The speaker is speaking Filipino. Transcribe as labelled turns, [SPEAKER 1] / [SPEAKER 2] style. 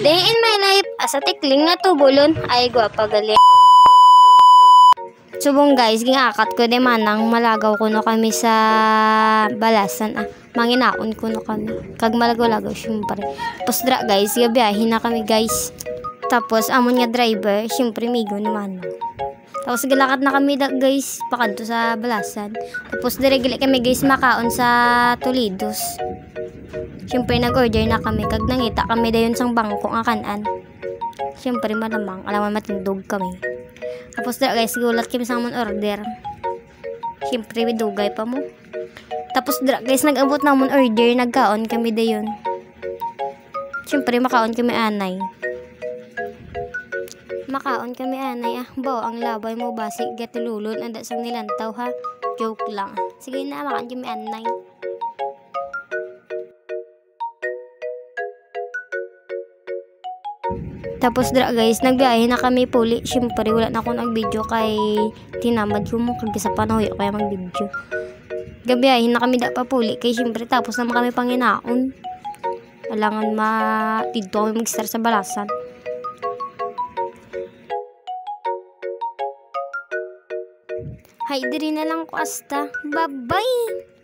[SPEAKER 1] day in my life, asa tikling na tubulon, ay gwapa gali. Subong guys, gingakat ko di manang malagaw ko no kami sa balasan manginaon ko no kami. Kag malagaw-lagaw syempre. Tapos dra guys, gabiyahin na kami guys. Tapos amon nga driver, syempre migo ni manang. Tapos galakat na kami guys, pakanto sa balasan. Tapos diregili kami guys makaon sa Toledo's. Siyempre nag-order na kami, kag nangita kami dayon sang bangko nga kanan. Siyempre malamang, alam mo matindog kami. Tapos da guys, gulat kami sa amon order. Siyempre bidugay pa mo. Tapos da guys, nag-abot na amon order, nagkaon kami dayon. Siyempre makaon kami anay. Makaon kami anay Baw, ang labay mo basi, gatululod, anda sang nilantaw ha. Joke lang. Sige na, makaon kami anay. Tapos dra guys, nagbiyahe na kami puli. Syempre wala na akong nag-video kay tinamad ko mo kag sa panahoy kaya mag-video. Gabiyahe na kami da pa puli kay syempre tapos naman kami panginaon. Alangan dito kami mag-start sa balasan. Hay diri na lang ko asta. Bye-bye.